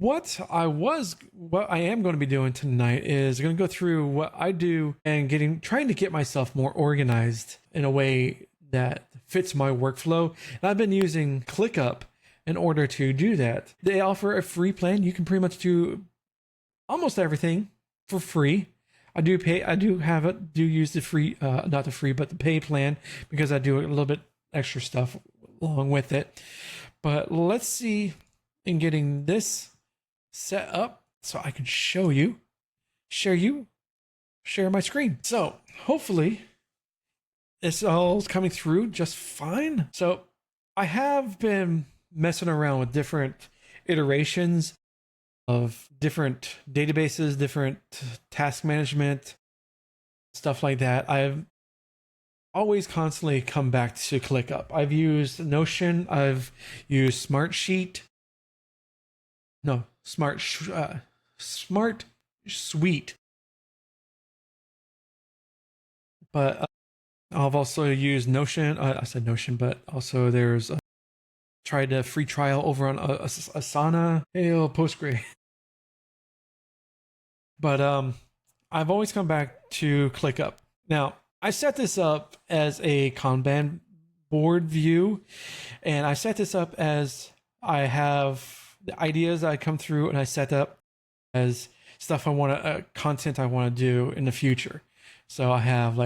What I am going to be doing tonight is going to go through what I do and trying to get myself more organized in a way that fits my workflow. And I've been using ClickUp in order to do that. They offer a free plan. You can pretty much do almost everything for free. I do use the free, not the free, but the pay plan because I do a little bit extra stuff along with it. But let's see in getting this set up so I can share my screen. So hopefully this all is coming through just fine. So I have been messing around with different iterations of different databases, different task management, stuff like that. I've always constantly come back to ClickUp. I've used Notion. I've used Smart Suite. But I've also used Notion. I said Notion, but also there's tried a free trial over on Asana. Postgre. But I've always come back to ClickUp. Now, I set this up as a Kanban board view, and I set this up as I have the ideas I come through, and I set up as stuff content I want to do in the future. So I have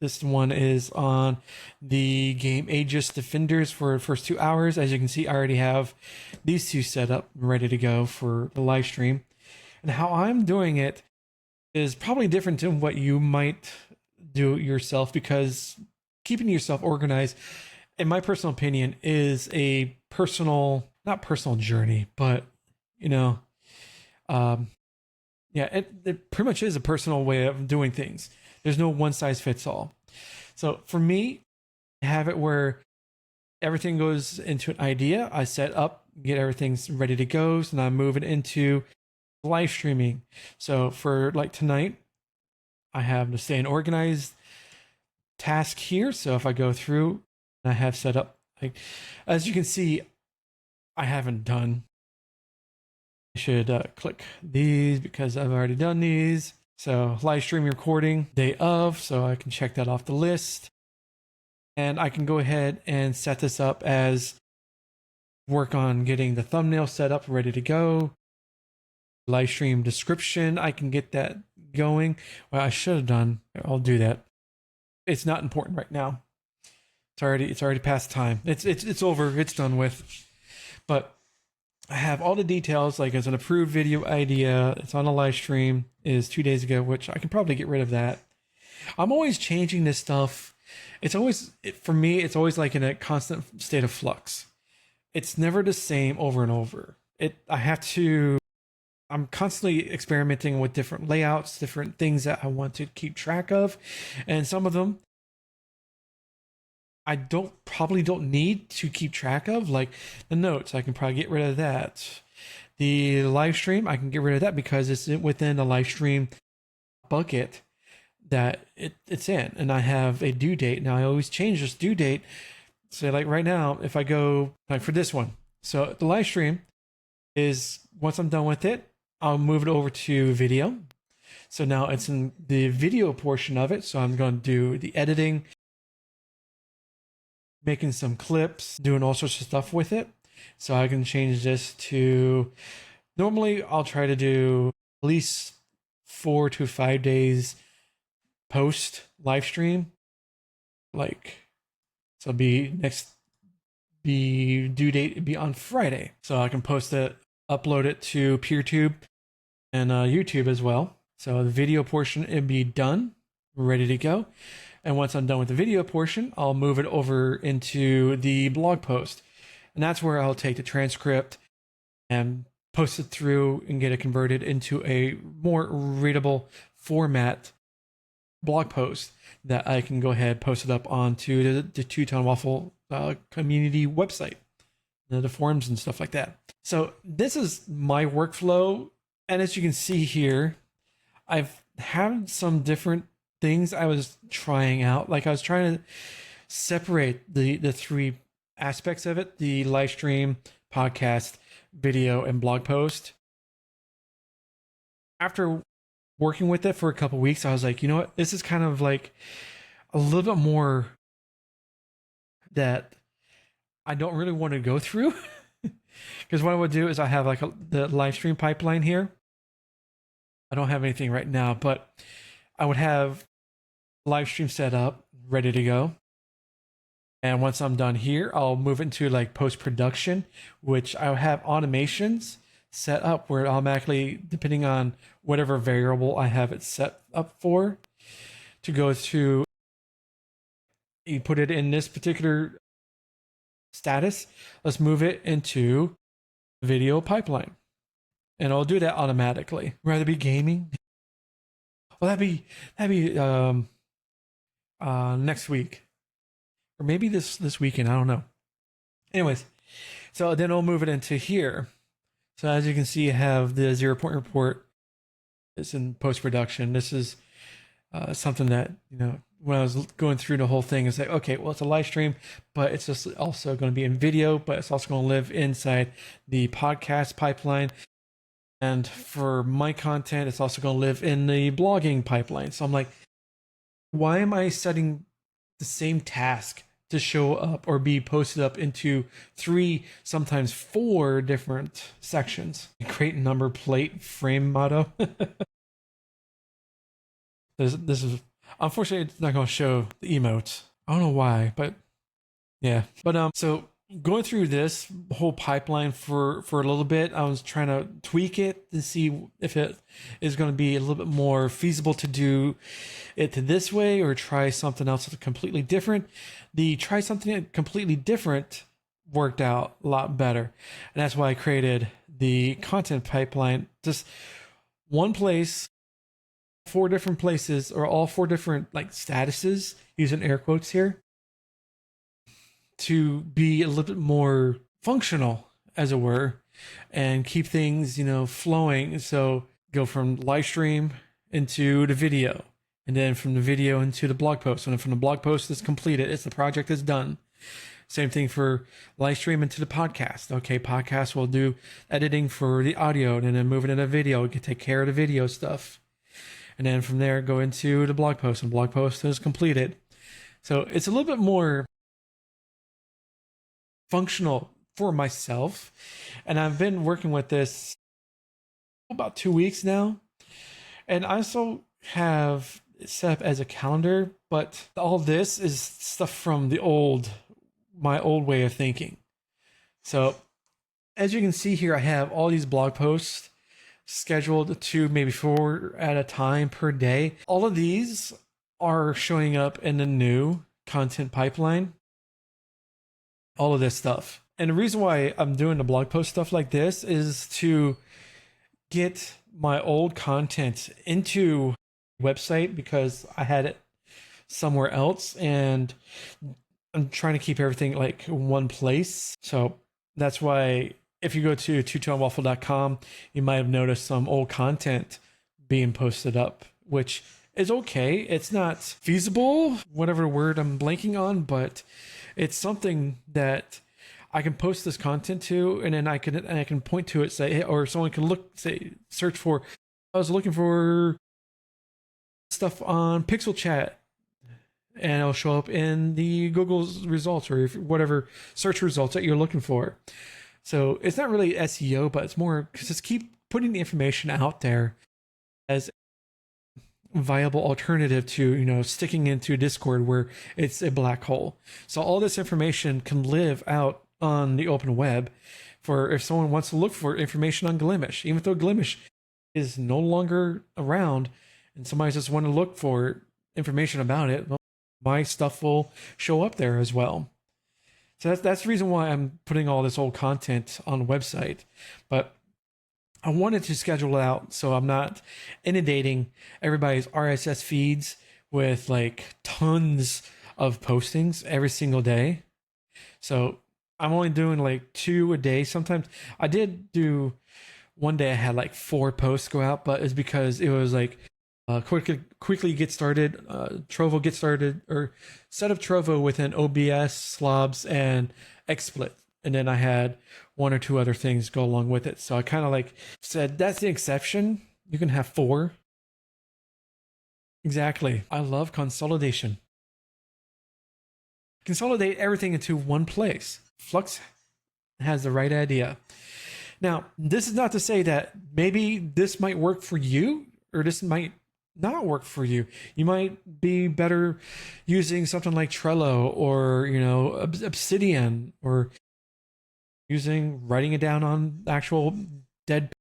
this one is on the game Aegis Defenders for the first 2 hours. As you can see, I already have these two set up ready to go for the live stream. And how I'm doing it is probably different than what you might do yourself, because keeping yourself organized, in my personal opinion, is a not personal journey, but it pretty much is a personal way of doing things. There's no one size fits all. So for me, I have it where everything goes into an idea. I set up, get everything ready to go. So now I'm moving into live streaming. So for tonight, I have the stay organized task here. So if I go through, I have set up, as you can see, I haven't done. I should click these because I've already done these. So live stream recording day of, so I can check that off the list. And I can go ahead and set this up as work on getting the thumbnail set up, ready to go. Live stream description, I can get that going. Well, I should have done. I'll do that. It's not important right now. It's already past time. It's over. It's done with. But I have all the details, like as an approved video idea. It's on a live stream, is 2 days ago, which I can probably get rid of that. I'm always changing this stuff. For me, it's always like in a constant state of flux. It's never the same over and over. I'm constantly experimenting with different layouts, different things that I want to keep track of. And some of them I probably don't need to keep track of, like the notes. I can probably get rid of that. The live stream, I can get rid of that because it's within the live stream bucket that it's in, and I have a due date. Now I always change this due date. So right now, if I go for this one, so the live stream is, once I'm done with it, I'll move it over to video. So now it's in the video portion of it. So I'm going to do the editing, making some clips, doing all sorts of stuff with it. So I can change this to, normally I'll try to do at least 4 to 5 days post live stream. So the due date would be on Friday. So I can post it, upload it to PeerTube and YouTube as well. So the video portion, it'd be done, ready to go. And once I'm done with the video portion, I'll move it over into the blog post. And that's where I'll take the transcript and post it through and get it converted into a more readable format blog post that I can go ahead, post it up onto the Two-Tone Waffle community website, the forums and stuff like that. So this is my workflow. And as you can see here, I've had some different things I was trying out. Like I was trying to separate the three aspects of it: the live stream, podcast, video, and blog post. After working with it for a couple weeks, I was like, you know what? This is kind of like a little bit more that I don't really want to go through. Because what I would do is I have like the live stream pipeline here. I don't have anything right now, but I would have live stream set up, ready to go. And once I'm done here, I'll move into like post-production, which I'll have automations set up where it automatically, depending on whatever variable I have it set up for, to go to, you put it in this particular status, let's move it into video pipeline. And I'll do that automatically. Rather be gaming. Well, that'd be next week. Or maybe this weekend, I don't know. Anyways, so then I'll move it into here. So as you can see, you have the 0 point report. It's in post-production. This is something that, you know, when I was going through the whole thing, it's like, okay, well, it's a live stream, but it's just also going to be in video, but it's also going to live inside the podcast pipeline. And for my content, it's also going to live in the blogging pipeline. So I'm like, why am I setting the same task to show up or be posted up into 3, sometimes 4 different sections? Create number plate frame motto. This is unfortunately, it's not going to show the emotes. I don't know why, but yeah. But so going through this whole pipeline for a little bit, I was trying to tweak it to see if it is going to be a little bit more feasible to do it this way or try something else that's completely different. The try something completely different worked out a lot better. And that's why I created the content pipeline. Just one place, 4 different places, or all 4 different like statuses, using air quotes here, to be a little bit more functional, as it were, and keep things, you know, flowing. So go from live stream into the video, and then from the video into the blog post. And then from the blog post is completed, it's the project is done. Same thing for live stream into the podcast. Okay, podcast will do editing for the audio, and then move it into video. We can take care of the video stuff. And then from there, go into the blog post, and blog post is completed. So it's a little bit more functional for myself. And I've been working with this about 2 weeks now. And I also have it set up as a calendar, but all this is stuff from my old way of thinking. So as you can see here, I have all these blog posts scheduled to maybe 4 at a time per day. All of these are showing up in the new content pipeline. All of this stuff. And the reason why I'm doing the blog post stuff like this is to get my old content into website, because I had it somewhere else and I'm trying to keep everything like one place. So that's why if you go to tutonewaffle.com, you might have noticed some old content being posted up, which is okay. It's not feasible, whatever word I'm blanking on, but it's something that I can post this content to, and then I can point to it, say, or someone can search for. I was looking for stuff on Pixel Chat, and it'll show up in the Google's results or whatever search results that you're looking for. So it's not really SEO, but it's more just keep putting the information out there as viable alternative to, you know, sticking into Discord where it's a black hole. So all this information can live out on the open web for if someone wants to look for information on Glimish, even though Glimish is no longer around and somebody just want to look for information about it, well, my stuff will show up there as well. So that's the reason why I'm putting all this old content on the website. But I wanted to schedule it out so I'm not inundating everybody's RSS feeds with like tons of postings every single day. So I'm only doing like 2 a day. Sometimes I did do one day I had like 4 posts go out, but it's because it was like quickly get started, Trovo get started, or set up Trovo within OBS, Slobs, and XSplit. And then I had one or two other things go along with it. So I kind of like said, that's the exception. You can have 4. Exactly. I love consolidation. Consolidate everything into one place. Flux has the right idea. Now, this is not to say that maybe this might work for you or this might not work for you. You might be better using something like Trello or, Obsidian, or writing it down on actual dead.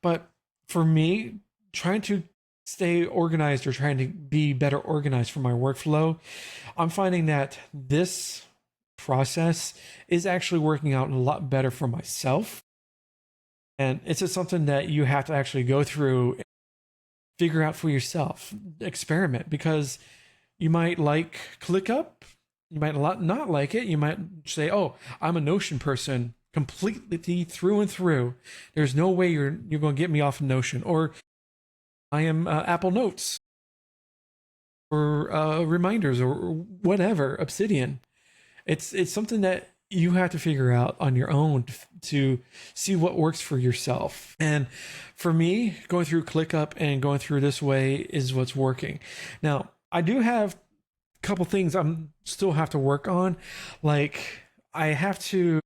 But for me, trying to stay organized or trying to be better organized for my workflow, I'm finding that this process is actually working out a lot better for myself. And it's just something that you have to actually go through and figure out for yourself, experiment, because you might like ClickUp, you might not like it. You might say, oh, I'm a Notion person completely through and through. There's no way you're going to get me off of Notion. Or I am Apple Notes or reminders or whatever, Obsidian. It's something that you have to figure out on your own to see what works for yourself. And for me, going through ClickUp and going through this way is what's working. Now, I do have a couple things I'm still have to work on. Like I have to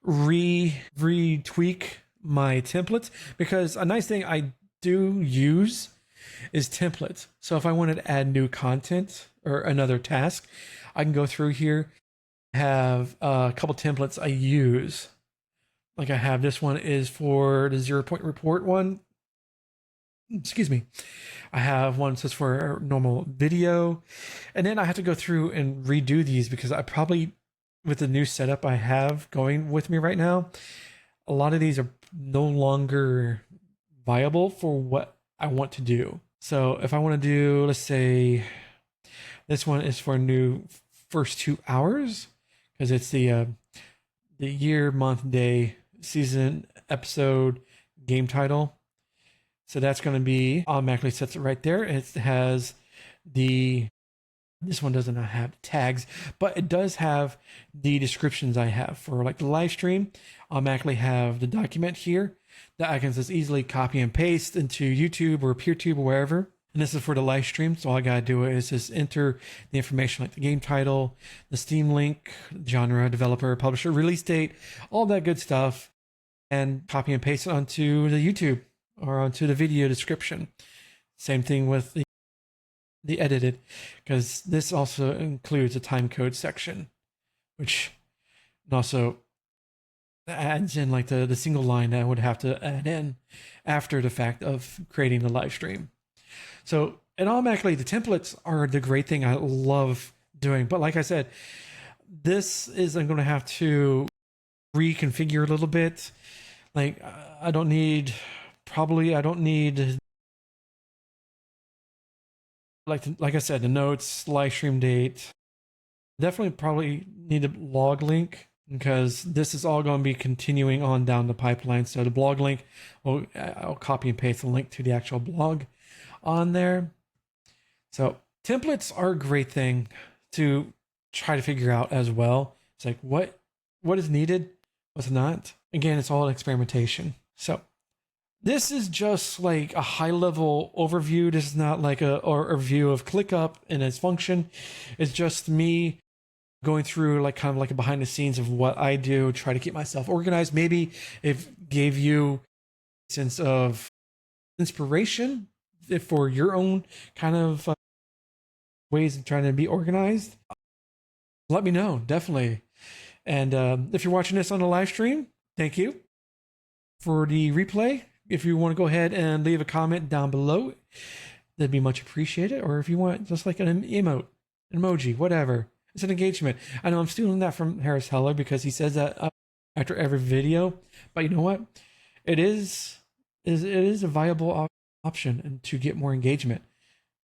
retweak my templates, because a nice thing I do use is templates. So if I wanted to add new content or another task, I can go through here, have a couple templates I use. Like I have this one is for the 0-point report one. Excuse me. I have one that's for normal video. And then I have to go through and redo these because I probably, with the new setup I have going with me right now, a lot of these are no longer viable for what I want to do. So if I want to do, let's say this one is for new first 2 hours, because it's the year, month, day, season, episode, game title. So that's going to be automatically sets it right there. It has this one doesn't have tags, but it does have the descriptions I have for like the live stream. Automatically have the document here that I can just easily copy and paste into YouTube or PeerTube or wherever. And this is for the live stream. So all I got to do is just enter the information like the game title, the Steam link, genre, developer, publisher, release date, all that good stuff, and copy and paste it onto the YouTube or onto the video description. Same thing with the edited, because this also includes a time code section, which also adds in like the single line that I would have to add in after the fact of creating the live stream. So, and automatically the templates are the great thing I love doing. But like I said, this is, I'm going to have to reconfigure a little bit. Like I don't need like I said, the notes, live stream date. Definitely probably need a blog link, because this is all going to be continuing on down the pipeline. So the blog link, I'll copy and paste the link to the actual blog on there. So templates are a great thing to try to figure out as well. It's like what is needed, what's not. Again, it's all experimentation. So this is just like a high level overview. This is not like a review of ClickUp and its function. It's just me going through like kind of like a behind the scenes of what I do, try to keep myself organized. Maybe it gave you a sense of inspiration for your own kind of ways of trying to be organized. Let me know, definitely. And if you're watching this on the live stream, thank you. For the replay, if you want to go ahead and leave a comment down below, that'd be much appreciated. Or if you want just like an emote, an emoji, whatever. It's an engagement. I know I'm stealing that from Harris Heller because he says that after every video. But you know what? It is a viable option and to get more engagement.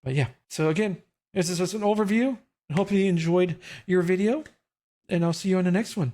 But yeah. So again, this is just an overview. I hope you enjoyed your video, and I'll see you on the next one.